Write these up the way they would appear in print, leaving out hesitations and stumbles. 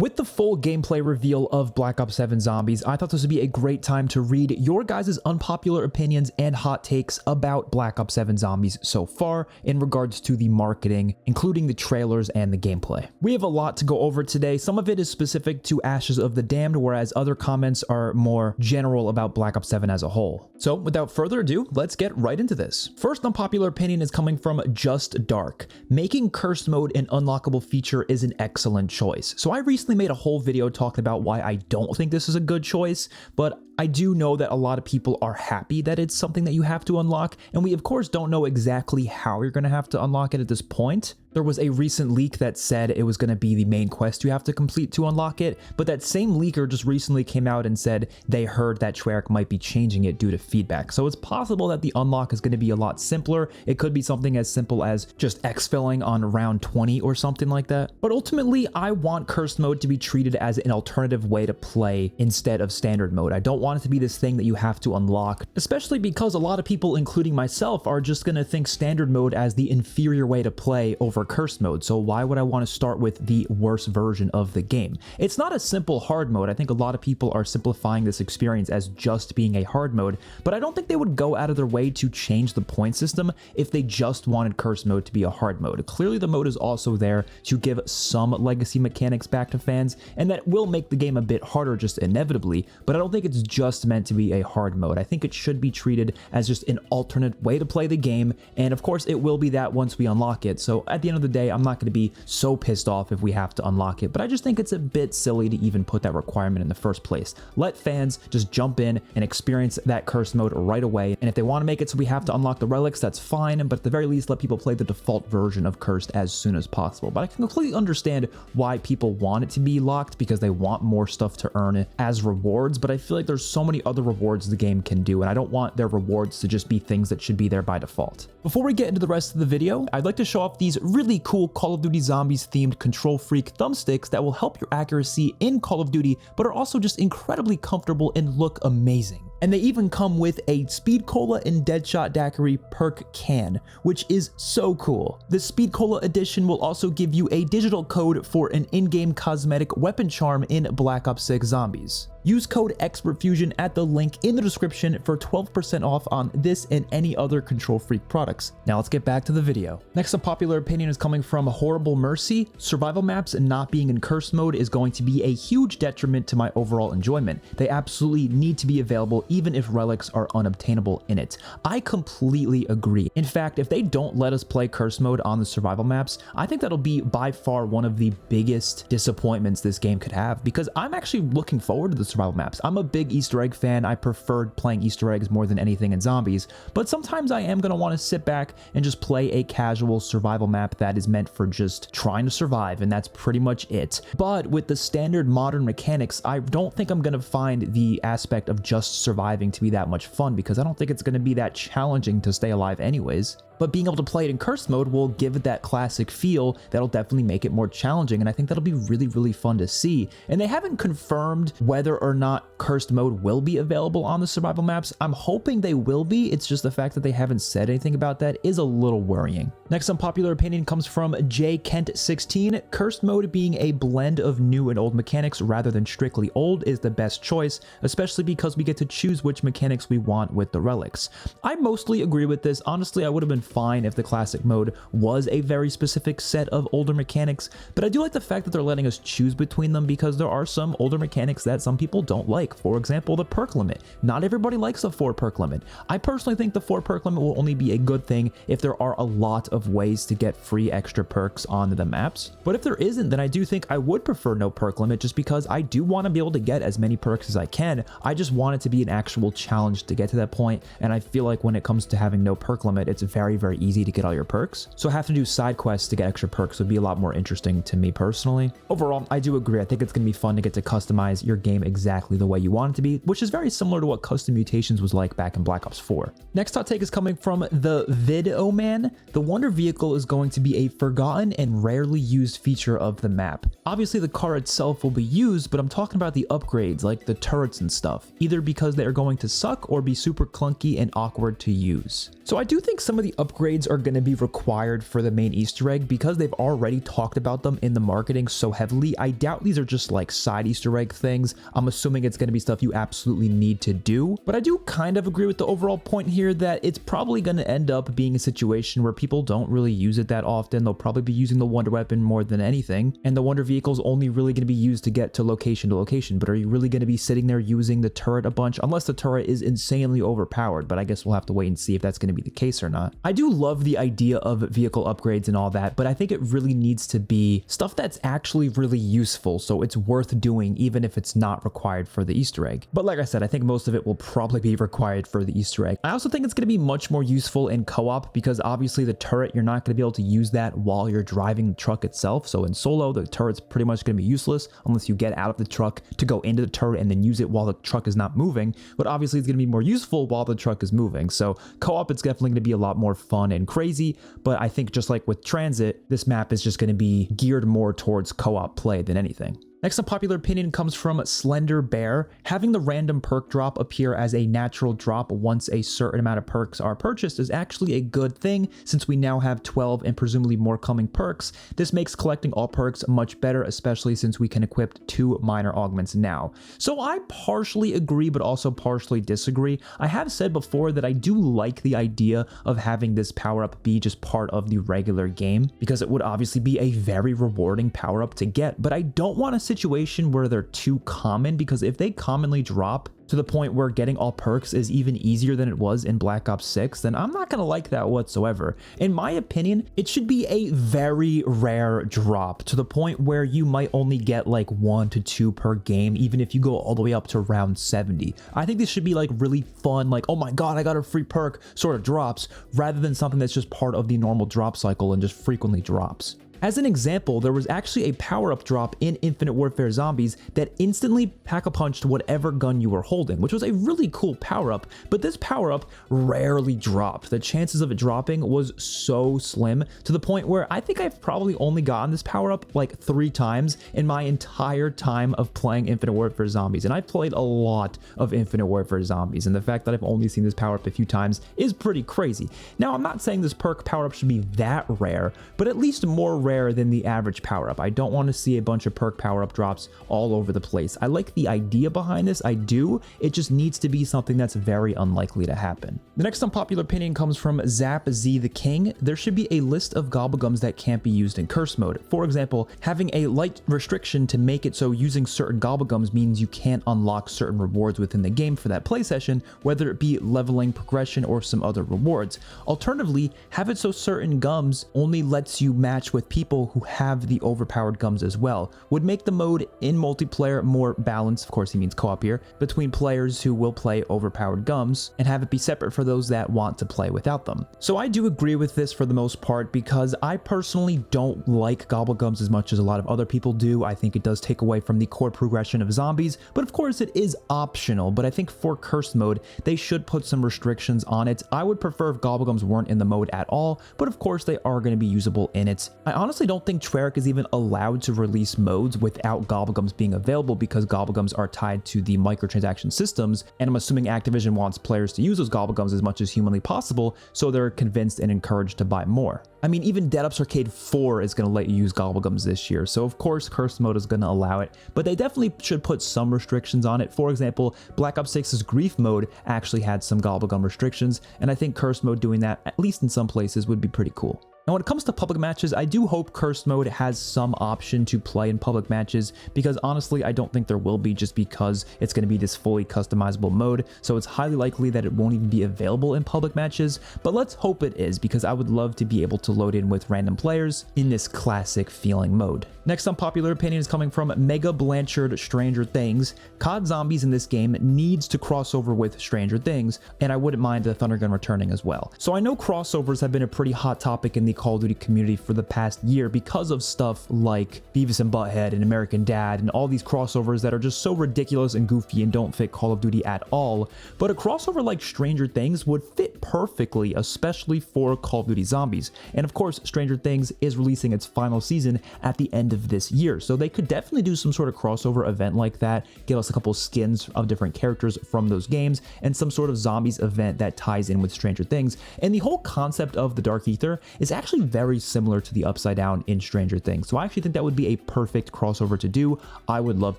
With the full gameplay reveal of Black Ops 7 Zombies, I thought this would be a great time to read your guys' unpopular opinions and hot takes about Black Ops 7 Zombies so far in regards to the marketing, including the trailers and the gameplay. We have a lot to go over today. Some of it is specific to Ashes of the Damned, whereas other comments are more general about Black Ops 7 as a whole. So without further ado, let's get right into this. First unpopular opinion is coming from Just Dark. Making cursed mode an unlockable feature is an excellent choice. So I recently made a whole video talking about why I don't think this is a good choice, but I do know that a lot of people are happy that it's something that you have to unlock, and we of course don't know exactly how you're going to have to unlock it at this point. There was a recent leak that said it was going to be the main quest you have to complete to unlock it, but that same leaker just recently came out and said they heard that Treyarch might be changing it due to feedback. So it's possible that the unlock is going to be a lot simpler. It could be something as simple as just exfilling on round 20 or something like that. But ultimately, I want cursed mode to be treated as an alternative way to play instead of standard mode. I don't want it to be this thing that you have to unlock, especially because a lot of people, including myself, are just going to think standard mode as the inferior way to play over cursed mode. So why would I want to start with the worst version of the game? It's not a simple hard mode. I think a lot of people are simplifying this experience as just being a hard mode, but I don't think they would go out of their way to change the point system if they just wanted cursed mode to be a hard mode. Clearly the mode is also there to give some legacy mechanics back to fans, and that will make the game a bit harder just inevitably, but I don't think it's just meant to be a hard mode. I think it should be treated as just an alternate way to play the game, and of course it will be that once we unlock it. So at the end of the day, I'm not going to be so pissed off if we have to unlock it, but I just think it's a bit silly to even put that requirement in the first place. Let fans just jump in and experience that cursed mode right away, and if they want to make it so we have to unlock the relics, that's fine, but at the very least let people play the default version of cursed as soon as possible. But I can completely understand why people want it to be locked, because they want more stuff to earn as rewards, but I feel like there's so many other rewards the game can do, and I don't want their rewards to just be things that should be there by default. Before we get into the rest of the video, I'd like to show off these really cool Call of Duty Zombies themed Control Freak thumbsticks that will help your accuracy in Call of Duty, but are also just incredibly comfortable and look amazing. And they even come with a Speed Cola and Deadshot Daiquiri perk can, which is so cool. The Speed Cola edition will also give you a digital code for an in-game cosmetic weapon charm in Black Ops 6 Zombies. Use code XpertFusion at the link in the description for 12% off on this and any other Control Freak products. Now let's get back to the video. Next, a popular opinion is coming from Horrible Mercy. Survival maps not being in cursed mode is going to be a huge detriment to my overall enjoyment. They absolutely need to be available even if relics are unobtainable in it. I completely agree. In fact, if they don't let us play cursed mode on the survival maps, I think that'll be by far one of the biggest disappointments this game could have, because I'm actually looking forward to the survival maps. I'm a big Easter egg fan. I preferred playing Easter eggs more than anything in Zombies, but sometimes I am going to want to sit back and just play a casual survival map that is meant for just trying to survive, and that's pretty much it. But with the standard modern mechanics, I don't think I'm going to find the aspect of just surviving to be that much fun, because I don't think it's going to be that challenging to stay alive anyways. But being able to play it in cursed mode will give it that classic feel that'll definitely make it more challenging, and I think that'll be really, really fun to see. And they haven't confirmed whether or not cursed mode will be available on the survival maps. I'm hoping they will be. It's just the fact that they haven't said anything about that is a little worrying. Next unpopular opinion comes from JKent16. Cursed mode being a blend of new and old mechanics rather than strictly old is the best choice, especially because we get to choose which mechanics we want with the relics. I mostly agree with this. Honestly, I would have been fine if the classic mode was a very specific set of older mechanics, but I do like the fact that they're letting us choose between them, because there are some older mechanics that some people don't like. For example, the perk limit. Not everybody likes the 4 perk limit. I personally think the 4 perk limit will only be a good thing if there are a lot of ways to get free extra perks on the maps, but if there isn't, then I do think I would prefer no perk limit, just because I do want to be able to get as many perks as I can. I just want it to be an actual challenge to get to that point, and I feel like when it comes to having no perk limit, it's very easy to get all your perks. So having to do side quests to get extra perks would be a lot more interesting to me personally. Overall, I do agree. I think it's going to be fun to get to customize your game exactly the way you want it to be, which is very similar to what custom mutations was like back in Black Ops 4. Next hot take is coming from the Video Man. The Wonder Vehicle is going to be a forgotten and rarely used feature of the map. Obviously the car itself will be used, but I'm talking about the upgrades like the turrets and stuff, either because they are going to suck or be super clunky and awkward to use. So I do think some of the upgrades upgrades are going to be required for the main Easter egg, because they've already talked about them in the marketing so heavily, I doubt these are just like side Easter egg things. I'm assuming it's going to be stuff you absolutely need to do. But I do kind of agree with the overall point here that it's probably going to end up being a situation where people don't really use it that often. They'll probably be using the Wonder Weapon more than anything, and the Wonder Vehicle is only really going to be used to get to location. But are you really going to be sitting there using the turret a bunch? Unless the turret is insanely overpowered, but I guess we'll have to wait and see if that's going to be the case or not. I do love the idea of vehicle upgrades and all that, but I think it really needs to be stuff that's actually really useful, so it's worth doing even if it's not required for the Easter egg. But like I said, I think most of it will probably be required for the Easter egg. I also think it's going to be much more useful in co-op, because obviously the turret, you're not going to be able to use that while you're driving the truck itself. So in solo, the turret's pretty much going to be useless unless you get out of the truck to go into the turret and then use it while the truck is not moving. But obviously it's going to be more useful while the truck is moving. So co-op, it's definitely going to be a lot more fun and crazy. But I think just like with Transit, this map is just going to be geared more towards co-op play than anything. Next unpopular opinion comes from Slender Bear. Having the random perk drop appear as a natural drop once a certain amount of perks are purchased is actually a good thing, since we now have 12 and presumably more coming perks. This makes collecting all perks much better, especially since we can equip 2 minor augments now. So I partially agree, but also partially disagree. I have said before that I do like the idea of having this power-up be just part of the regular game, because it would obviously be a very rewarding power-up to get, but I don't want to situation where they're too common, because if they commonly drop to the point where getting all perks is even easier than it was in Black Ops 6, then I'm not going to like that whatsoever. In my opinion, it should be a very rare drop, to the point where you might only get like 1 to 2 per game, even if you go all the way up to round 70. I think this should be like really fun, like, oh my god, I got a free perk sort of drops, rather than something that's just part of the normal drop cycle and just frequently drops. As an example, there was actually a power-up drop in Infinite Warfare Zombies that instantly pack-a-punched whatever gun you were holding, which was a really cool power-up, but this power-up rarely dropped. The chances of it dropping was so slim, to the point where I think I've probably only gotten this power-up like 3 times in my entire time of playing Infinite Warfare Zombies, and I've played a lot of Infinite Warfare Zombies, and the fact that I've only seen this power-up a few times is pretty crazy. Now, I'm not saying this perk power-up should be that rare, but at least more rare than the average power-up. I don't want to see a bunch of perk power-up drops all over the place. I like the idea behind this, I do. It just needs to be something that's very unlikely to happen. The next unpopular opinion comes from Zap Z the King. There should be a list of Gobblegums that can't be used in curse mode. For example, having a light restriction to make it so using certain Gobblegums means you can't unlock certain rewards within the game for that play session, whether it be leveling, progression, or some other rewards. Alternatively, have it so certain gums only lets you match with people who have the overpowered gums as well. Would make the mode in multiplayer more balanced, of course he means co-op here, between players who will play overpowered gums, and have it be separate for those that want to play without them. So I do agree with this for the most part, because I personally don't like Gobblegums as much as a lot of other people do. I think it does take away from the core progression of zombies, but of course it is optional. But I think for cursed mode, they should put some restrictions on it. I would prefer if Gobblegums weren't in the mode at all, but of course they are going to be usable in it. I honestly don't think Treyarch is even allowed to release modes without Gobblegums being available, because Gobblegums are tied to the microtransaction systems, and I'm assuming Activision wants players to use those Gobblegums as much as humanly possible, so they're convinced and encouraged to buy more. I mean, even Dead Ops Arcade 4 is going to let you use Gobblegums this year, so of course Cursed Mode is going to allow it, but they definitely should put some restrictions on it. For example, Black Ops 6's Grief Mode actually had some Gobblegum restrictions, and I think Cursed Mode doing that, at least in some places, would be pretty cool. Now, when it comes to public matches, I do hope Cursed Mode has some option to play in public matches, because honestly, I don't think there will be, just because it's going to be this fully customizable mode, so it's highly likely that it won't even be available in public matches, but let's hope it is, because I would love to be able to load in with random players in this classic feeling mode. Next unpopular opinion is coming from Mega Blanchard Stranger Things. COD Zombies in this game needs to cross over with Stranger Things, and I wouldn't mind the Thundergun returning as well. So I know crossovers have been a pretty hot topic in the Call of Duty community for the past year because of stuff like Beavis and Butthead and American Dad and all these crossovers that are just so ridiculous and goofy and don't fit Call of Duty at all. But a crossover like Stranger Things would fit perfectly, especially for Call of Duty Zombies. And of course, Stranger Things is releasing its final season at the end of this year, so they could definitely do some sort of crossover event like that, get us a couple skins of different characters from those games, and some sort of Zombies event that ties in with Stranger Things. And the whole concept of the Dark Ether is actually very similar to the Upside Down in Stranger Things, so I actually think that would be a perfect crossover to do. I would love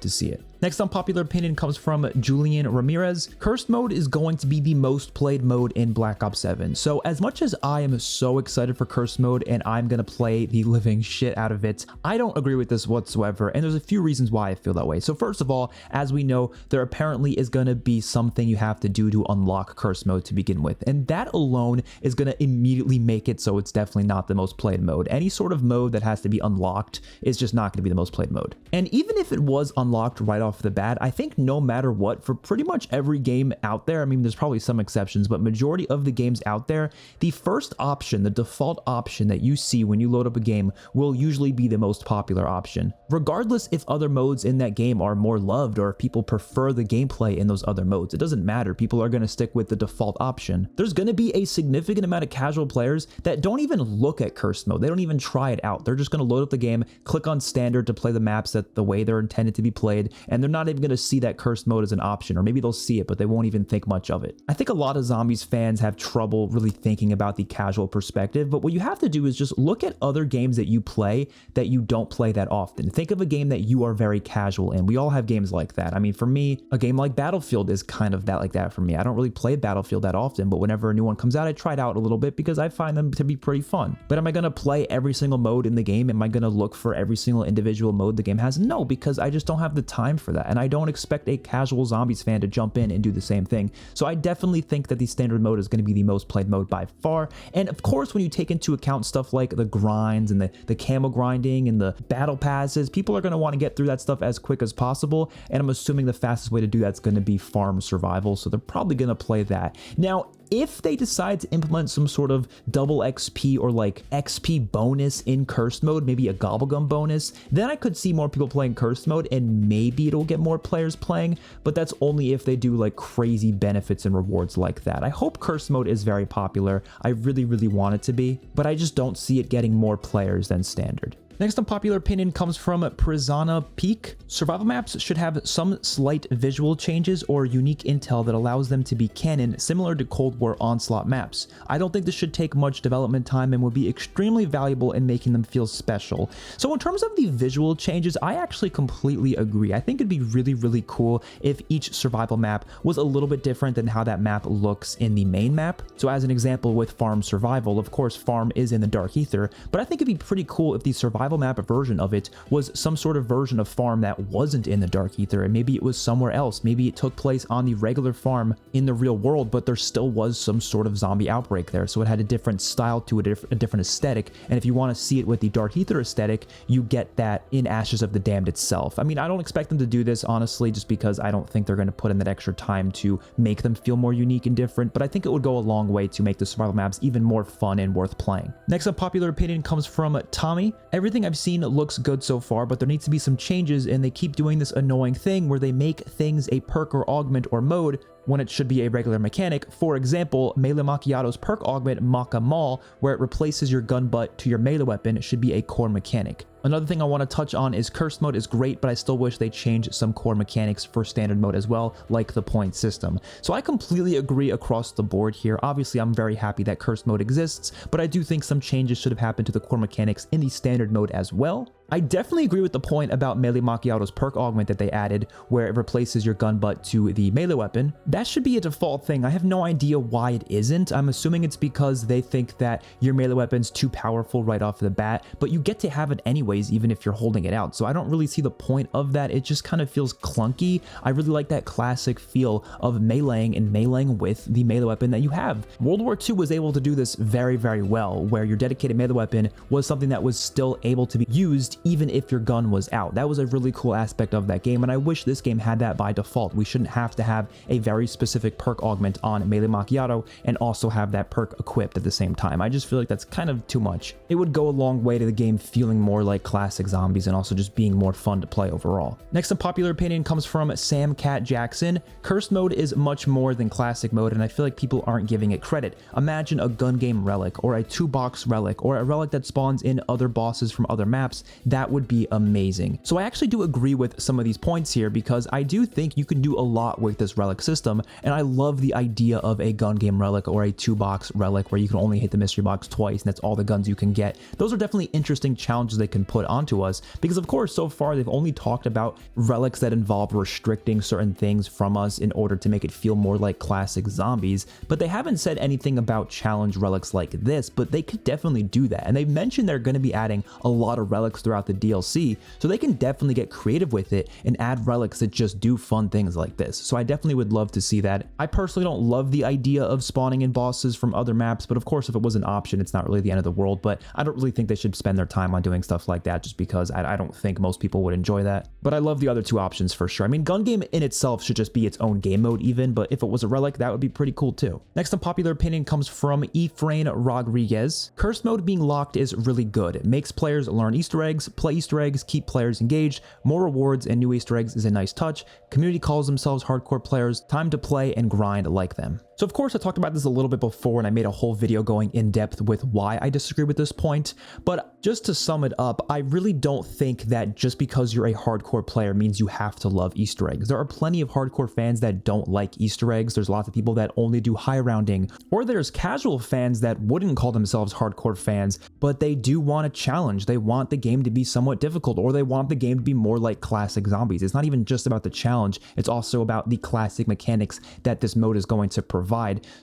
to see it. Next unpopular opinion comes from Julian Ramirez. Cursed mode is going to be the most played mode in Black Ops 7. So as much as I am so excited for Cursed mode and I'm going to play the living shit out of it, I don't agree with this whatsoever. And there's a few reasons why I feel that way. So first of all, as we know, there apparently is going to be something you have to do to unlock Cursed mode to begin with. And that alone is going to immediately make it so it's definitely not the most played mode. Any sort of mode that has to be unlocked is just not going to be the most played mode. And even if it was unlocked right off the bat, I think no matter what, for pretty much every game out there, I mean, there's probably some exceptions, but majority of the games out there, the first option, the default option that you see when you load up a game will usually be the most popular option, regardless if other modes in that game are more loved or if people prefer the gameplay in those other modes. It doesn't matter. People are going to stick with the default option. There's going to be a significant amount of casual players that don't even look at Cursed mode. They don't even try it out. They're just going to load up the game, click on standard to play the maps that the way they're intended to be played, and they're not even going to see that Cursed mode as an option, or maybe they'll see it, but they won't even think much of it. I think a lot of Zombies fans have trouble really thinking about the casual perspective, but what you have to do is just look at other games that you play that you don't play that often. Think of a game that you are very casual in. We all have games like that. I mean, for me, a game like Battlefield is kind of that like that for me. I don't really play Battlefield that often, but whenever a new one comes out, I try it out a little bit because I find them to be pretty fun. But am I going to play every single mode in the game? Am I going to look for every single individual mode the game has? No, because I just don't have the time for that, and I don't expect a casual Zombies fan to jump in and do the same thing. So I definitely think that the standard mode is going to be the most played mode by far. And of course, when you take into account stuff like the grinds and the camo grinding and the battle passes, people are going to want to get through that stuff as quick as possible. And I'm assuming the fastest way to do that's going to be farm survival. So they're probably going to play that. Now, if they decide to implement some sort of double XP or like XP bonus in Cursed mode, maybe a Gobblegum bonus, then I could see more people playing Cursed mode and maybe it'll get more players playing, but that's only if they do like crazy benefits and rewards like that. I hope Cursed mode is very popular. I really, really want it to be, but I just don't see it getting more players than standard. Next unpopular opinion comes from Prisana Peak. Survival maps should have some slight visual changes or unique intel that allows them to be canon, similar to Cold War Onslaught maps. I don't think this should take much development time and would be extremely valuable in making them feel special. So in terms of the visual changes, I actually completely agree. I think it'd be really, really cool if each survival map was a little bit different than how that map looks in the main map. So as an example with Farm Survival, of course Farm is in the Dark Ether, but I think it'd be pretty cool if the survival map version of it was some sort of version of Farm that wasn't in the Dark Ether, and maybe it was somewhere else. Maybe it took place on the regular farm in the real world, but there still was some sort of zombie outbreak there, so it had a different style to it, a different aesthetic. And if you want to see it with the Dark Ether aesthetic, you get that in Ashes of the Damned itself. I mean, I don't expect them to do this, honestly, just because I don't think they're going to put in that extra time to make them feel more unique and different, but I think it would go a long way to make the survival maps even more fun and worth playing. Next unpopular opinion comes from Tommy. Everything I've seen looks good so far, but there needs to be some changes, and they keep doing this annoying thing where they make things a perk or augment or mode when it should be a regular mechanic. For example, Melee Macchiato's perk augment Maca Maul, where it replaces your gun butt to your melee weapon, should be a core mechanic. Another thing I want to touch on is Cursed mode is great, but I still wish they changed some core mechanics for standard mode as well, like the point system. So I completely agree across the board here. Obviously, I'm very happy that Cursed mode exists, but I do think some changes should have happened to the core mechanics in the standard mode as well. I definitely agree with the point about Melee Macchiato's perk augment that they added, where it replaces your gun butt to the melee weapon. That should be a default thing. I have no idea why it isn't. I'm assuming it's because they think that your melee weapon's too powerful right off the bat, but you get to have it anyways, even if you're holding it out. So I don't really see the point of that. It just kind of feels clunky. I really like that classic feel of meleeing and meleeing with the melee weapon that you have. World War II was able to do this very, very well, where your dedicated melee weapon was something that was still able to be used even if your gun was out. That was a really cool aspect of that game, and I wish this game had that by default. We shouldn't have to have a very specific perk augment on Melee Macchiato and also have that perk equipped at the same time. I just feel like that's kind of too much. It would go a long way to the game feeling more like classic Zombies and also just being more fun to play overall. Next unpopular opinion comes from Sam Cat Jackson. Cursed mode is much more than classic mode, and I feel like people aren't giving it credit. Imagine a gun game relic or a 2-box relic or a relic that spawns in other bosses from other maps. That would be amazing. So I actually do agree with some of these points here, because I do think you can do a lot with this relic system, and I love the idea of a gun game relic or a 2-box relic where you can only hit the mystery box twice and that's all the guns you can get. Those are definitely interesting challenges they can put onto us, because of course so far they've only talked about relics that involve restricting certain things from us in order to make it feel more like classic Zombies, but they haven't said anything about challenge relics like this. But they could definitely do that, and they've mentioned they're going to be adding a lot of relics throughout the DLC, so they can definitely get creative with it and add relics that just do fun things like this. So I definitely would love to see that. I personally don't love the idea of spawning in bosses from other maps, but of course if it was an option, it's not really the end of the world. But I don't really think they should spend their time on doing stuff like that, just because I don't think most people would enjoy that. But I love the other two options for sure. I mean, gun game in itself should just be its own game mode even, but if it was a relic, that would be pretty cool too. Next unpopular opinion comes from Efrain Rodriguez. Cursed mode being locked is really good. It makes players learn Easter eggs, play Easter eggs, keep players engaged. More rewards and new Easter eggs is a nice touch. Community calls themselves hardcore players. Time to play and grind like them. So of course I talked about this a little bit before, and I made a whole video going in depth with why I disagree with this point. But just to sum it up, I really don't think that just because you're a hardcore player means you have to love Easter eggs. There are plenty of hardcore fans that don't like Easter eggs. There's lots of people that only do high rounding, or there's casual fans that wouldn't call themselves hardcore fans, but they do want a challenge. They want the game to be somewhat difficult, or they want the game to be more like classic Zombies. It's not even just about the challenge, it's also about the classic mechanics that this mode is going to provide.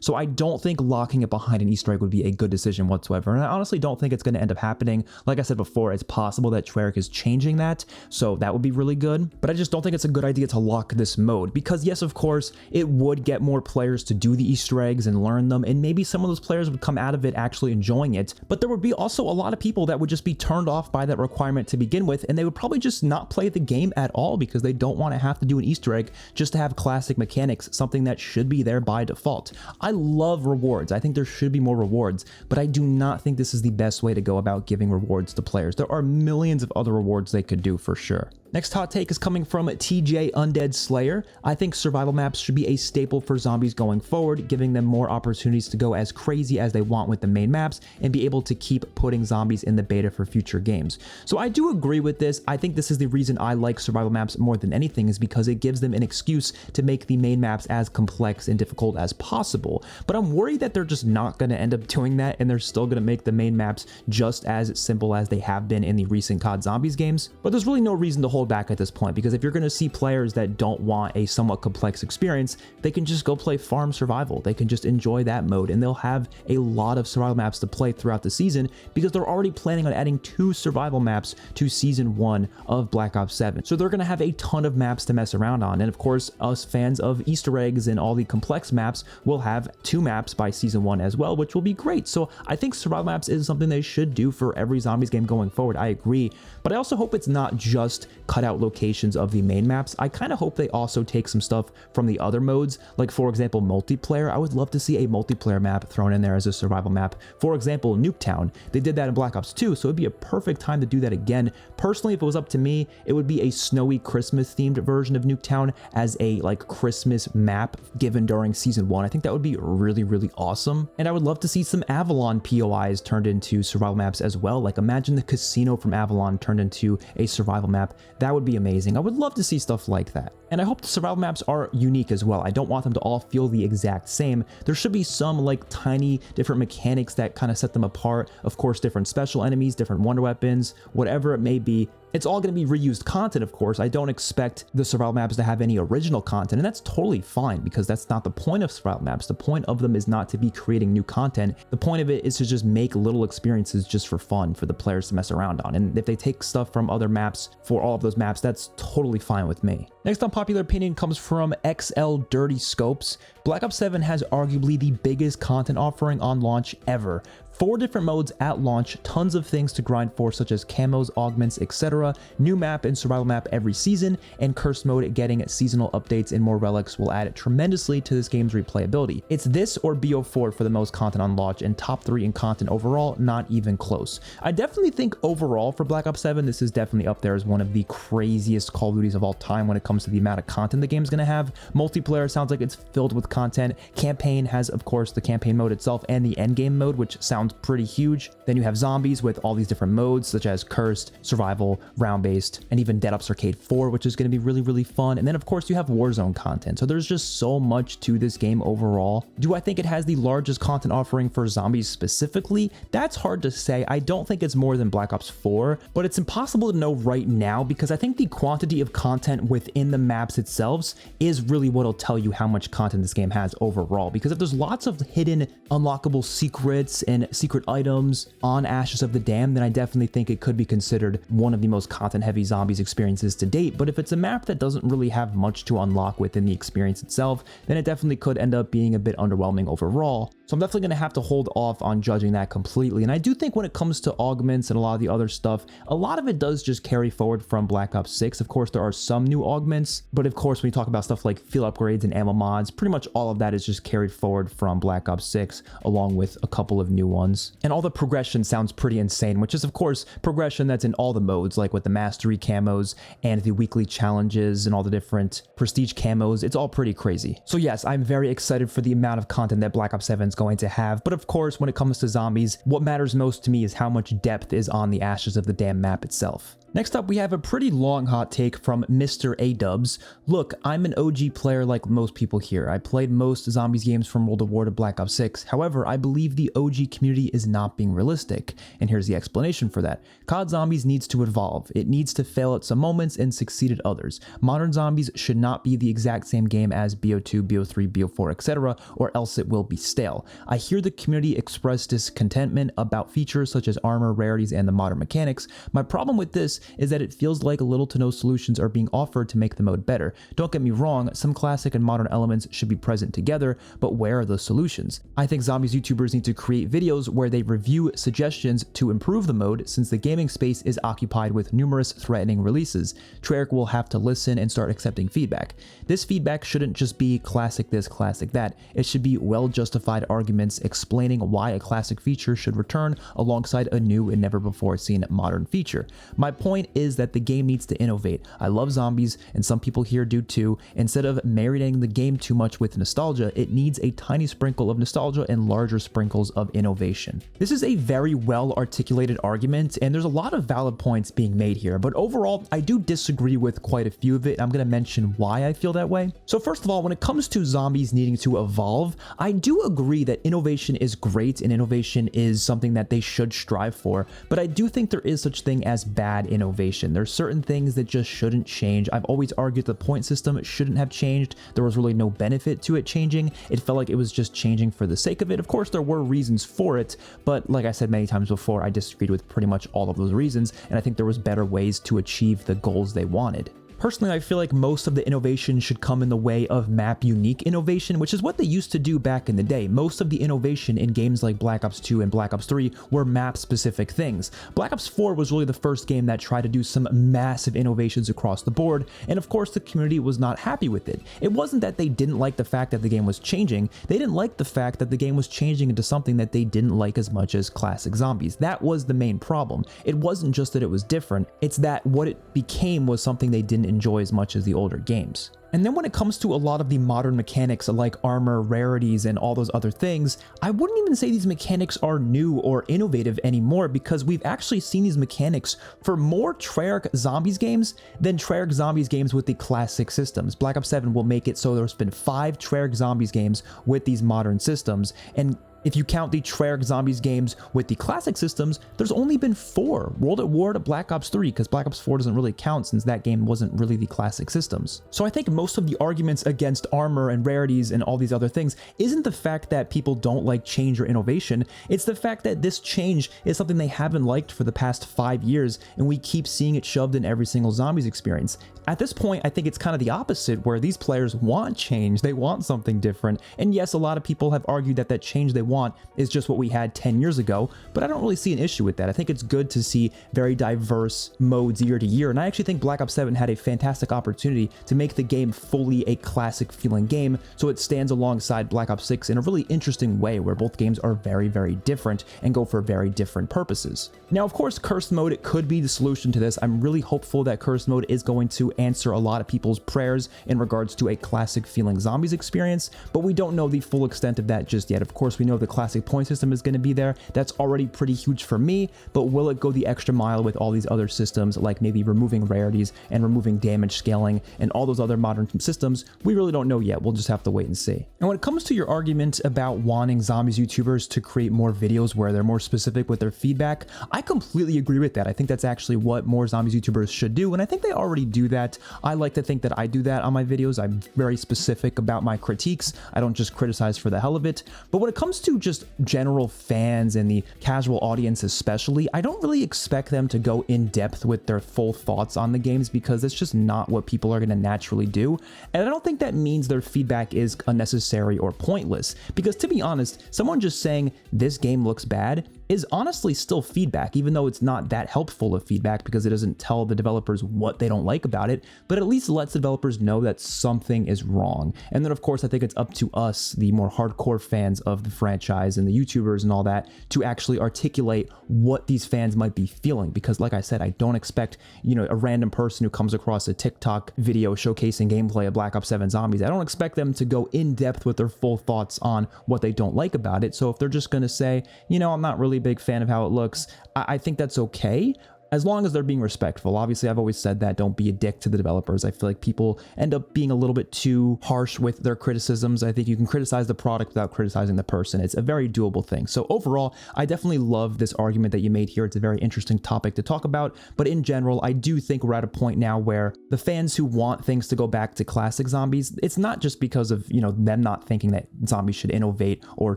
So I don't think locking it behind an Easter egg would be a good decision whatsoever, and I honestly don't think it's going to end up happening. Like I said before, it's possible that Treyarch is changing that, so that would be really good, but I just don't think it's a good idea to lock this mode, because yes, of course, it would get more players to do the Easter eggs and learn them, and maybe some of those players would come out of it actually enjoying it, but there would be also a lot of people that would just be turned off by that requirement to begin with, and they would probably just not play the game at all because they don't want to have to do an Easter egg just to have classic mechanics, something that should be there by default. I love rewards. I think there should be more rewards, but I do not think this is the best way to go about giving rewards to players. There are millions of other rewards they could do for sure. Next hot take is coming from TJ Undead Slayer. I think survival maps should be a staple for Zombies going forward, giving them more opportunities to go as crazy as they want with the main maps and be able to keep putting Zombies in the beta for future games. So I do agree with this. I think this is the reason I like survival maps more than anything, is because it gives them an excuse to make the main maps as complex and difficult as possible. But I'm worried that they're just not going to end up doing that, and they're still going to make the main maps just as simple as they have been in the recent COD Zombies games. But there's really no reason to hold back at this point, because if you're going to see players that don't want a somewhat complex experience, they can just go play farm survival. They can just enjoy that mode, and they'll have a lot of survival maps to play throughout the season, because they're already planning on adding 2 survival maps to season 1 of Black Ops 7. So they're going to have a ton of maps to mess around on, and of course us fans of Easter eggs and all the complex maps will have 2 maps by season 1 as well, which will be great. So I think survival maps is something they should do for every Zombies game going forward. I agree, but I also hope it's not just cut out locations of the main maps. I kind of hope they also take some stuff from the other modes, like for example multiplayer. I would love to see a multiplayer map thrown in there as a survival map. For example, Nuketown. They did that in Black Ops 2, so it'd be a perfect time to do that again. Personally, if it was up to me, it would be a snowy Christmas themed version of Nuketown as a like Christmas map given during season 1. I think that would be really awesome, and I would love to see some Avalon POIs turned into survival maps as well. Like imagine the casino from Avalon turned into a survival map. That would be amazing. I would love to see stuff like that. And I hope the survival maps are unique as well. I don't want them to all feel the exact same. There should be some like tiny different mechanics that kind of set them apart. Of course, different special enemies, different wonder weapons, whatever it may be. It's all going to be reused content, of course. I don't expect the survival maps to have any original content, and that's totally fine, because that's not the point of survival maps. The point of them is not to be creating new content. The point of it is to just make little experiences just for fun for the players to mess around on. And if they take stuff from other maps for all of those maps, that's totally fine with me. Next unpopular opinion comes from XL Dirty Scopes. Black Ops 7 has arguably the biggest content offering on launch ever. 4 different modes at launch, tons of things to grind for such as camos, augments, etc. New map and survival map every season, and curse mode getting seasonal updates and more relics will add tremendously to this game's replayability. It's this or BO4 for the most content on launch, and top 3 in content overall, not even close. I definitely think overall for Black Ops 7, this is definitely up there as one of the craziest Call of Duties of all time when it comes to the amount of content the game's gonna have. Multiplayer sounds like it's filled with content. Campaign has, of course, the campaign mode itself and the endgame mode, which sounds pretty huge. Then you have zombies with all these different modes such as cursed, survival, round-based, and even Dead Ops Arcade 4, which is going to be really, really fun. And then of course you have Warzone content. So there's just so much to this game overall. Do I think it has the largest content offering for zombies specifically? That's hard to say. I don't think it's more than Black Ops 4, but it's impossible to know right now because I think the quantity of content within the maps itself is really what'll tell you how much content this game has overall. Because if there's lots of hidden unlockable secrets and secret items on Ashes of the Dam, then I definitely think it could be considered one of the most content heavy zombies experiences to date. But if it's a map that doesn't really have much to unlock within the experience itself, then it definitely could end up being a bit underwhelming overall. So I'm definitely going to have to hold off on judging that completely. And I do think when it comes to augments and a lot of the other stuff, a lot of it does just carry forward from Black Ops 6. Of course, there are some new augments, but of course, when you talk about stuff like field upgrades and ammo mods, pretty much all of that is just carried forward from Black Ops 6, along with a couple of new ones. And all the progression sounds pretty insane, which is of course progression that's in all the modes, like with the mastery camos and the weekly challenges and all the different prestige camos. It's all pretty crazy. So yes, I'm very excited for the amount of content that Black Ops 7 is going to have. But of course, when it comes to zombies, what matters most to me is how much depth is on the Ashes of the Dam map itself. Next up, we have a pretty long hot take from Mr. A-Dubs. Look, I'm an OG player like most people here. I played most zombies games from World at War to Black Ops 6. However, I believe the OG community is not being realistic. And here's the explanation for that. COD Zombies needs to evolve. It needs to fail at some moments and succeed at others. Modern Zombies should not be the exact same game as BO2, BO3, BO4, etc., or else it will be stale. I hear the community express discontentment about features such as armor, rarities, and the modern mechanics. My problem with this is that it feels like little to no solutions are being offered to make the mode better. Don't get me wrong, some classic and modern elements should be present together, but where are the solutions? I think Zombies YouTubers need to create videos where they review suggestions to improve the mode, since the gaming space is occupied with numerous threatening releases. Treyarch will have to listen and start accepting feedback. This feedback shouldn't just be classic this, classic that. It should be well-justified arguments explaining why a classic feature should return alongside a new and never before seen modern feature. My point is that the game needs to innovate. I love zombies, and some people here do too. Instead of marinating the game too much with nostalgia, it needs a tiny sprinkle of nostalgia and larger sprinkles of innovation. This is a very well articulated argument, and there's a lot of valid points being made here, but overall, I do disagree with quite a few of it. I'm going to mention why I feel that way. So first of all, when it comes to zombies needing to evolve, I do agree that innovation is great and innovation is something that they should strive for, but I do think there is such thing as bad innovation. There's certain things that just shouldn't change. I've always argued the point system shouldn't have changed. There was really no benefit to it changing. It felt like it was just changing for the sake of it. Of course, there were reasons for it, but like I said many times before, I disagreed with pretty much all of those reasons, and I think there was better ways to achieve the goals they wanted. Personally, I feel like most of the innovation should come in the way of map unique innovation, which is what they used to do back in the day. Most of the innovation in games like Black Ops 2 and Black Ops 3 were map specific things. Black Ops 4 was really the first game that tried to do some massive innovations across the board, and of course the community was not happy with it. It wasn't that they didn't like the fact that the game was changing, they didn't like the fact that the game was changing into something that they didn't like as much as classic zombies. That was the main problem. It wasn't just that it was different, it's that what it became was something they didn't enjoy as much as the older games. And then when it comes to a lot of the modern mechanics like armor, rarities, and all those other things, I wouldn't even say these mechanics are new or innovative anymore, because we've actually seen these mechanics for more Treyarch Zombies games than Treyarch Zombies games with the classic systems. Black Ops 7 will make it so there's been 5 Treyarch Zombies games with these modern systems, and if you count the Treyarch Zombies games with the classic systems, there's only been 4. World at War to Black Ops 3, because Black Ops 4 doesn't really count since that game wasn't really the classic systems. So I think most of the arguments against armor and rarities and all these other things isn't the fact that people don't like change or innovation, it's the fact that this change is something they haven't liked for the past 5 years, and we keep seeing it shoved in every single Zombies experience. At this point, I think it's kind of the opposite, where these players want change, they want something different, and yes, a lot of people have argued that that change they want want is just what we had 10 years ago, but I don't really see an issue with that. I think it's good to see very diverse modes year to year, and I actually think Black Ops 7 had a fantastic opportunity to make the game fully a classic feeling game, so it stands alongside Black Ops 6 in a really interesting way where both games are very, very different and go for very different purposes. Now, of course, Cursed Mode, it could be the solution to this. I'm really hopeful that Cursed Mode is going to answer a lot of people's prayers in regards to a classic feeling zombies experience, but we don't know the full extent of that just yet. Of course, we know the classic point system is going to be there. That's already pretty huge for me, but will it go the extra mile with all these other systems, like maybe removing rarities and removing damage scaling and all those other modern systems? We really don't know yet. We'll just have to wait and see. And when it comes to your argument about wanting zombies YouTubers to create more videos where they're more specific with their feedback, I completely agree with that. I think that's actually what more zombies YouTubers should do, and I think they already do that. I like to think that I do that on my videos. I'm very specific about my critiques. I don't just criticize for the hell of it. But when it comes to just general fans and the casual audience especially, I don't really expect them to go in depth with their full thoughts on the games because it's just not what people are going to naturally do. And I don't think that means their feedback is unnecessary or pointless, because to be honest, someone just saying this game looks bad is honestly still feedback, even though it's not that helpful of feedback because it doesn't tell the developers what they don't like about it, but at least lets the developers know that something is wrong. And then of course, I think it's up to us, the more hardcore fans of the franchise and the YouTubers and all that, to actually articulate what these fans might be feeling. Because like I said, I don't expect, a random person who comes across a TikTok video showcasing gameplay of Black Ops 7 Zombies, I don't expect them to go in depth with their full thoughts on what they don't like about it. So if they're just going to say, I'm not really a big fan of how it looks, I think that's okay, as long as they're being respectful. Obviously, I've always said that, don't be a dick to the developers. I feel like people end up being a little bit too harsh with their criticisms. I think you can criticize the product without criticizing the person. It's a very doable thing. So overall, I definitely love this argument that you made here. It's a very interesting topic to talk about, but in general, I do think we're at a point now where the fans who want things to go back to classic zombies, it's not just because of, them not thinking that zombies should innovate or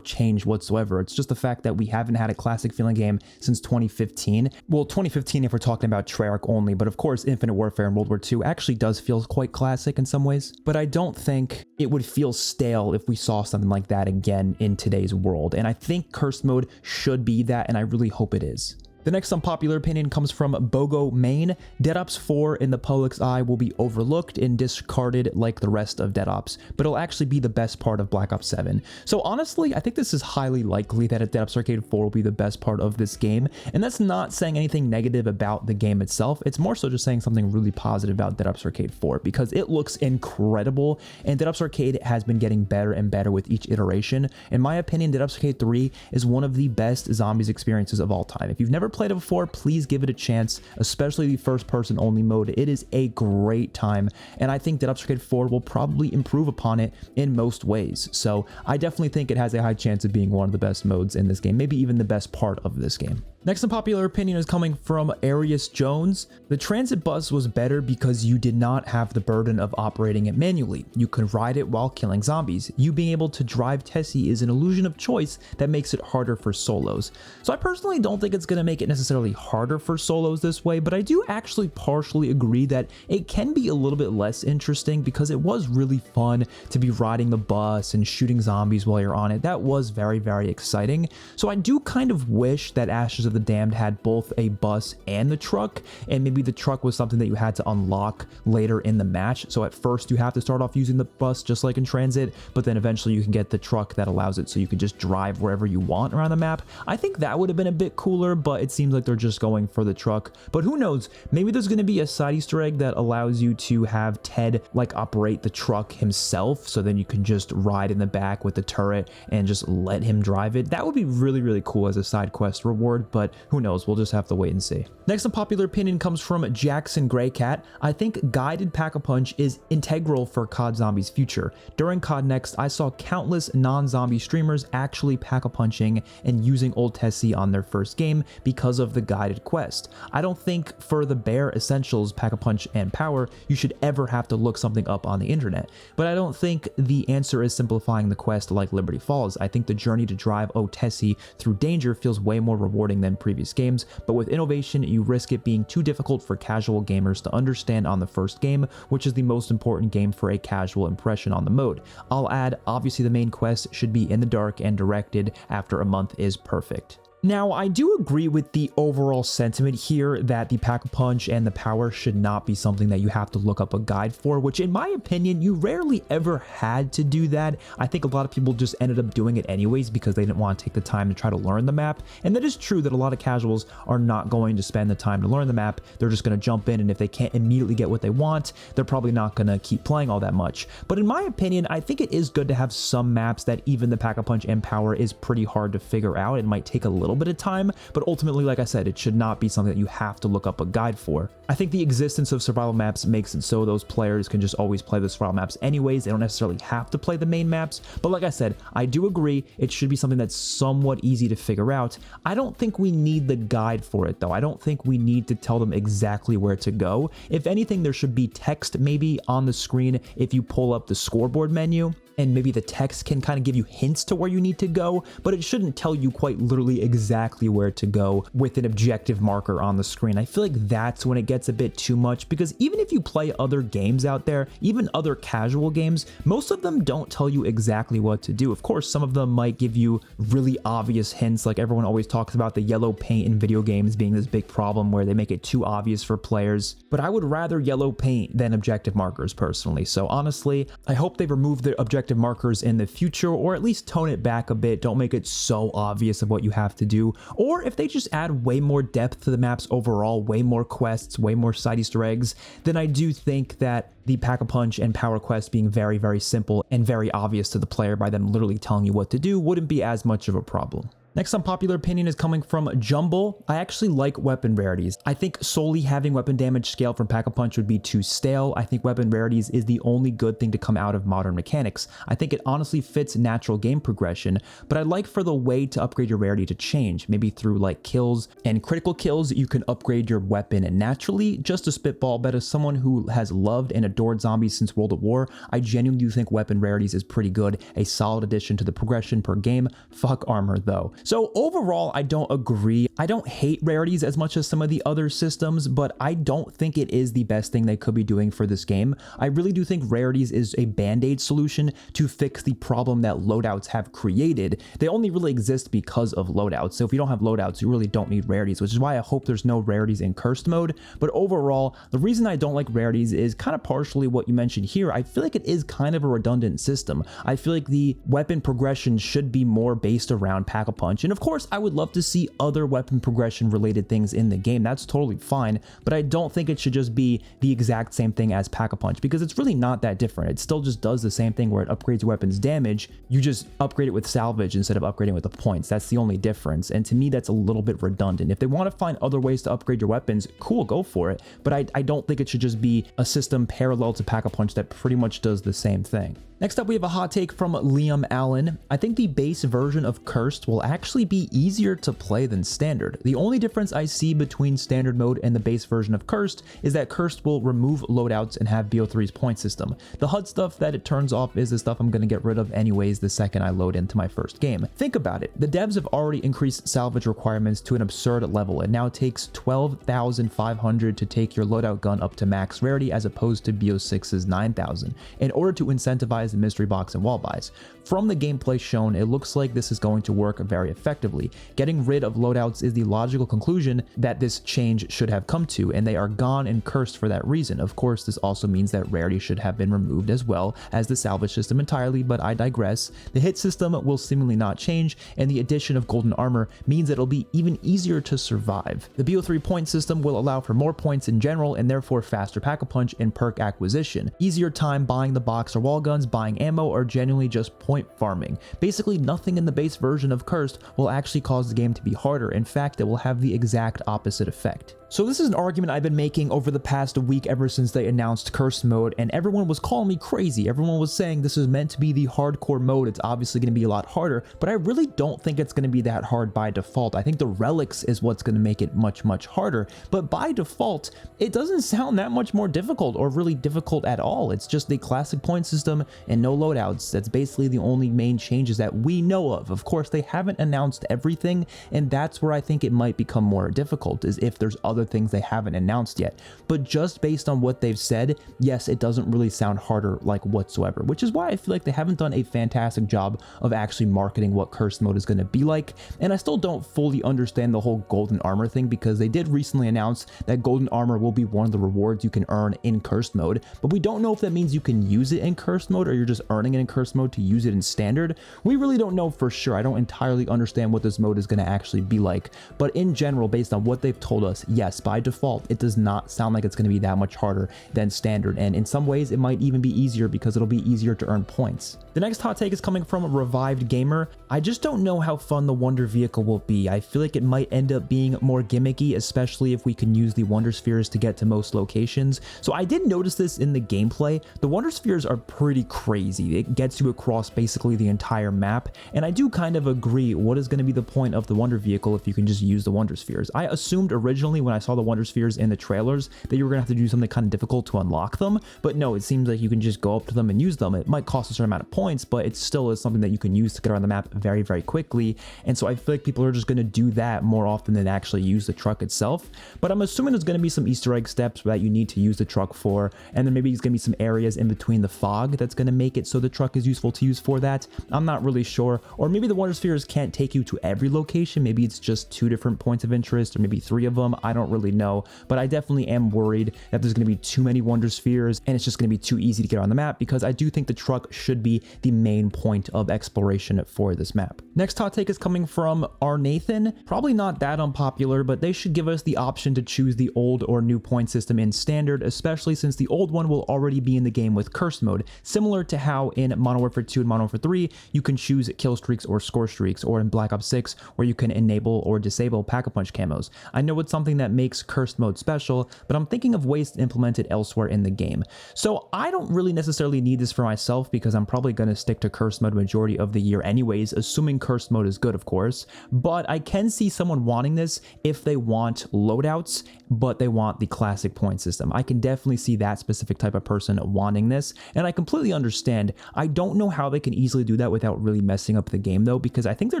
change whatsoever. It's just the fact that we haven't had a classic feeling game since 2015. Well, 2015 if we're talking about Treyarch only, but of course Infinite Warfare and World War II actually does feel quite classic in some ways, but I don't think it would feel stale if we saw something like that again in today's world, and I think Cursed Mode should be that, and I really hope it is. The next unpopular opinion comes from Bogo Main. Dead Ops 4 in the public's eye will be overlooked and discarded like the rest of Dead Ops, but it'll actually be the best part of Black Ops 7. So honestly, I think this is highly likely that Dead Ops Arcade 4 will be the best part of this game, and that's not saying anything negative about the game itself. It's more so just saying something really positive about Dead Ops Arcade 4 because it looks incredible, and Dead Ops Arcade has been getting better and better with each iteration. In my opinion, Dead Ops Arcade 3 is one of the best zombies experiences of all time. If you've never played it before, please give it a chance, especially the first person only mode. It is a great time, and I think Dead Ops Arcade 4 will probably improve upon it in most ways. So I definitely think it has a high chance of being one of the best modes in this game, maybe even the best part of this game. Next unpopular opinion is coming from Arius Jones. The Transit Bus was better because you did not have the burden of operating it manually. You could ride it while killing zombies. You being able to drive Tessie is an illusion of choice that makes it harder for solos. So I personally don't think it's going to make it necessarily harder for solos this way, but I do actually partially agree that it can be a little bit less interesting because it was really fun to be riding the bus and shooting zombies while you're on it. That was very, very exciting. So I do kind of wish that Ashes of the Damned had both a bus and the truck, and maybe the truck was something that you had to unlock later in the match. So at first you have to start off using the bus just like in Transit, but then eventually you can get the truck that allows it so you can just drive wherever you want around the map. I think that would have been a bit cooler, but it seems like they're just going for the truck. But who knows, maybe there's going to be a side Easter egg that allows you to have Ted like operate the truck himself, so then you can just ride in the back with the turret and just let him drive it. That would be really, really cool as a side quest reward, but who knows, we'll just have to wait and see. Next unpopular opinion comes from Jackson Greycat. I think guided pack-a-punch is integral for COD Zombies' future. During COD Next, I saw countless non-zombie streamers actually pack-a-punching and using old Tessie on their first game because of the guided quest. I don't think for the bare essentials, pack-a-punch and power, you should ever have to look something up on the internet. But I don't think the answer is simplifying the quest like Liberty Falls. I think the journey to drive old Tessie through danger feels way more rewarding than than previous games, but with innovation, you risk it being too difficult for casual gamers to understand on the first game, which is the most important game for a casual impression on the mode. I'll add, obviously the main quest should be in the dark and directed after a month is perfect. Now, I do agree with the overall sentiment here that the Pack-a-Punch and the power should not be something that you have to look up a guide for, which in my opinion, you rarely ever had to do that. I think a lot of people just ended up doing it anyways because they didn't want to take the time to try to learn the map. And that is true that a lot of casuals are not going to spend the time to learn the map. They're just going to jump in, and if they can't immediately get what they want, they're probably not going to keep playing all that much. But in my opinion, I think it is good to have some maps that even the Pack-a-Punch and power is pretty hard to figure out. It might take a little bit of time, but ultimately, like I said, it should not be something that you have to look up a guide for. I think the existence of survival maps makes it so those players can just always play the survival maps anyways. They don't necessarily have to play the main maps, but like I said, I do agree it should be something that's somewhat easy to figure out. I don't think we need the guide for it though. I don't think we need to tell them exactly where to go. If anything, there should be text maybe on the screen if you pull up the scoreboard menu, and maybe the text can kind of give you hints to where you need to go, but it shouldn't tell you quite literally exactly where to go with an objective marker on the screen. I feel like that's when it gets a bit too much, because even if you play other games out there, even other casual games, most of them don't tell you exactly what to do. Of course, some of them might give you really obvious hints, like everyone always talks about the yellow paint in video games being this big problem where they make it too obvious for players, but I would rather yellow paint than objective markers personally. So honestly, I hope they remove the objective markers in the future, or at least tone it back a bit. Don't make it so obvious of what you have to do. Or if they just add way more depth to the maps overall, way more quests, way more side Easter eggs, then I do think that the Pack-a-Punch and power quest being very, very simple and very obvious to the player by them literally telling you what to do wouldn't be as much of a problem. Next unpopular opinion is coming from Jumble. I actually like weapon rarities. I think solely having weapon damage scale from Pack-a-Punch would be too stale. I think weapon rarities is the only good thing to come out of modern mechanics. I think it honestly fits natural game progression, but I'd like for the way to upgrade your rarity to change. Maybe through like kills and critical kills, you can upgrade your weapon naturally. Just a spitball, but as someone who has loved and adored zombies since World at War, I genuinely do think weapon rarities is pretty good. A solid addition to the progression per game. Fuck armor though. So overall, I don't agree. I don't hate rarities as much as some of the other systems, but I don't think it is the best thing they could be doing for this game. I really do think rarities is a band-aid solution to fix the problem that loadouts have created. They only really exist because of loadouts. So if you don't have loadouts, you really don't need rarities, which is why I hope there's no rarities in cursed mode. But overall, the reason I don't like rarities is kind of partially what you mentioned here. I feel like it is kind of a redundant system. I feel like the weapon progression should be more based around Pack-a-Punch. And of course, I would love to see other weapon progression related things in the game. That's totally fine, but I don't think it should just be the exact same thing as Pack-a-Punch, because it's really not that different. It still just does the same thing where it upgrades weapons damage. You just upgrade it with salvage instead of upgrading with the points. That's the only difference. And to me, that's a little bit redundant. If they want to find other ways to upgrade your weapons, cool, go for it. But I don't think it should just be a system parallel to Pack-a-Punch that pretty much does the same thing. Next up, we have a hot take from Liam Allen. I think the base version of Cursed will actually be easier to play than Standard. The only difference I see between Standard mode and the base version of Cursed is that Cursed will remove loadouts and have BO3's point system. The HUD stuff that it turns off is the stuff I'm going to get rid of anyways the second I load into my first game. Think about it. The devs have already increased salvage requirements to an absurd level. It now takes 12,500 to take your loadout gun up to max rarity as opposed to BO6's 9,000 in order to incentivize the mystery box and wall buys. From the gameplay shown, it looks like this is going to work very effectively. Getting rid of loadouts is the logical conclusion that this change should have come to, and they are gone and cursed for that reason. Of course, this also means that rarity should have been removed as well as the salvage system entirely, but I digress. The hit system will seemingly not change, and the addition of golden armor means that it'll be even easier to survive. The BO3 point system will allow for more points in general and therefore faster Pack-a-Punch and perk acquisition, easier time buying the box or wall guns, buying ammo, or genuinely just point farming. Basically, nothing in the base version of Cursed will actually cause the game to be harder. In fact, it will have the exact opposite effect. So this is an argument I've been making over the past week ever since they announced Cursed mode, and everyone was calling me crazy. Everyone was saying this is meant to be the hardcore mode. It's obviously going to be a lot harder, but I really don't think it's going to be that hard by default. I think the relics is what's going to make it much, much harder, but by default, it doesn't sound that much more difficult or really difficult at all. It's just the classic point system and no loadouts. That's basically the only main changes that we know of. Of course, they haven't announced announced everything, and that's where I think it might become more difficult, is if there's other things they haven't announced yet. But just based on what they've said, yes, it doesn't really sound harder like whatsoever, which is why I feel like they haven't done a fantastic job of actually marketing what cursed mode is going to be like. And I still don't fully understand the whole golden armor thing, because they did recently announce that golden armor will be one of the rewards you can earn in cursed mode, but we don't know if that means you can use it in cursed mode or you're just earning it in cursed mode to use it in standard. We really don't know for sure. I don't entirely understand what this mode is going to actually be like, but in general, based on what they've told us, yes, by default, it does not sound like it's going to be that much harder than standard, and in some ways it might even be easier because it'll be easier to earn points. The next hot take is coming from Revived Gamer. I just don't know how fun the Wonder Vehicle will be. I feel like it might end up being more gimmicky, especially if we can use the Wonder Spheres to get to most locations. So I did notice this in the gameplay. The Wonder Spheres are pretty crazy. It gets you across basically the entire map, and I do kind of agree. What is going to be the point of the Wonder Vehicle if you can just use the Wonder Spheres? I assumed originally when I saw the Wonder Spheres in the trailers that you were going to have to do something kind of difficult to unlock them, but no, it seems like you can just go up to them and use them. It might cost a certain amount of points, but it still is something that you can use to get around the map very, very quickly, and so I feel like people are just going to do that more often than actually use the truck itself. But I'm assuming there's going to be some Easter egg steps that you need to use the truck for, and then maybe there's going to be some areas in between the fog that's going to make it so the truck is useful to use for that. I'm not really sure, or maybe the Wonder Spheres can't take you to every location. Maybe it's just 2 different points of interest, or maybe 3 of them. I don't really know, but I definitely am worried that there's going to be too many Wonder Spheres and it's just going to be too easy to get on the map, because I do think the truck should be the main point of exploration for this map. Next hot take is coming from R. Nathan. Probably not that unpopular, but they should give us the option to choose the old or new point system in standard, especially since the old one will already be in the game with cursed mode, similar to how in Modern Warfare 2 and Modern Warfare 3 you can choose kill streaks or score streaks, or in Black Ops 6 where you can enable or disable pack-a-punch camos. I know it's something that makes cursed mode special, but I'm thinking of ways to implement it elsewhere in the game. So I don't really necessarily need this for myself, because I'm probably going to stick to cursed mode majority of the year anyways, assuming cursed mode is good, of course. But I can see someone wanting this if they want loadouts, but they want the classic point system. I can definitely see that specific type of person wanting this, and I completely understand. I don't know how they can easily do that without really messing up the game though, because I think they're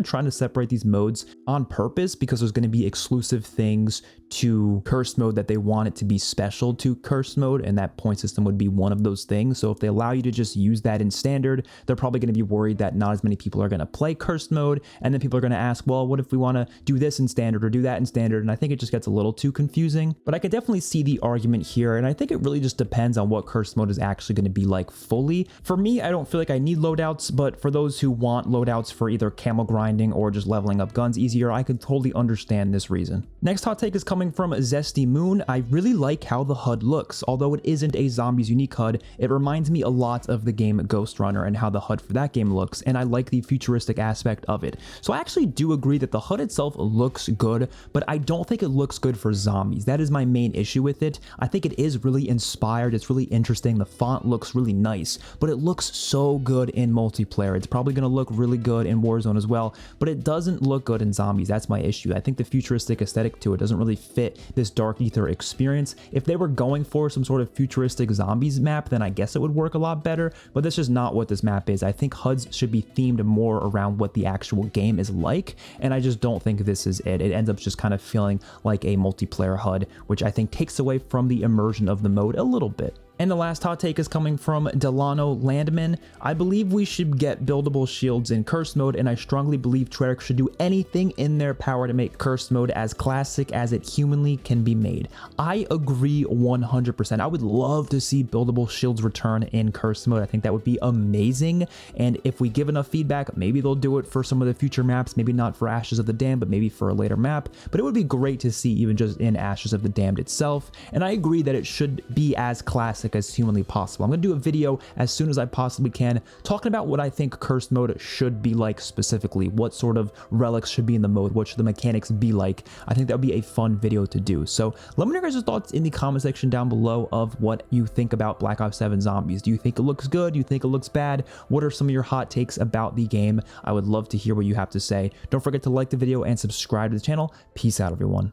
trying to separate these modes on purpose, because there's going to be exclusive things to cursed mode that they want it to be special to cursed mode, and that point system would be one of those things. So if they allow you to just use that in standard, they're probably going to be worried that not as many people are going to play cursed mode, and then people are going to ask, well, what if we want to do this in standard or do that in standard? And I think it just gets a little too confusing, but I can definitely see the argument here, and I think it really just depends on what cursed mode is actually going to be like fully. For me, I don't feel like I need loadouts, but for those who want loadouts for either camel grinding or just leveling up guns easier, I can totally understand this reason. Next hot take is coming from Zesty Moon. I really like how the HUD looks. Although it isn't a Zombies unique HUD, it reminds me a lot of the game Ghost Runner and how the HUD for that game looks, and I like the futuristic aspect of it. So I actually do agree that the HUD itself looks good, but I don't think it looks good for zombies. That is my main issue with it. I think it is really inspired, it's really interesting, the font looks really nice, but it looks so good in multiplayer. It's probably going to look really good in Warzone as well, but it doesn't look good in zombies. That's my issue. I think the futuristic aesthetic to it doesn't really fit this Dark Ether experience. If they were going for some sort of futuristic zombies map, then I guess it would work a lot better, but that's just not what this map is. I think HUDs should be themed more around what the actual game is like, and I just don't think this is it. It ends up just kind of feeling like a multiplayer HUD, which I think takes away from the immersion of the mode a little bit. And the last hot take is coming from Delano Landman. I believe we should get buildable shields in cursed mode, and I strongly believe Treyarch should do anything in their power to make cursed mode as classic as it humanly can be made. I agree 100%. I would love to see buildable shields return in cursed mode. I think that would be amazing, and if we give enough feedback, maybe they'll do it for some of the future maps, maybe not for Ashes of the Damned, but maybe for a later map. But it would be great to see even just in Ashes of the Damned itself, and I agree that it should be as classic as humanly possible. I'm going to do a video as soon as I possibly can talking about what I think cursed mode should be like specifically, what sort of relics should be in the mode, what should the mechanics be like. I think that would be a fun video to do. So let me know your guys' thoughts in the comment section down below of what you think about Black Ops 7 Zombies. Do you think it looks good? Do you think it looks bad? What are some of your hot takes about the game? I would love to hear what you have to say. Don't forget to like the video and subscribe to the channel. Peace out, everyone.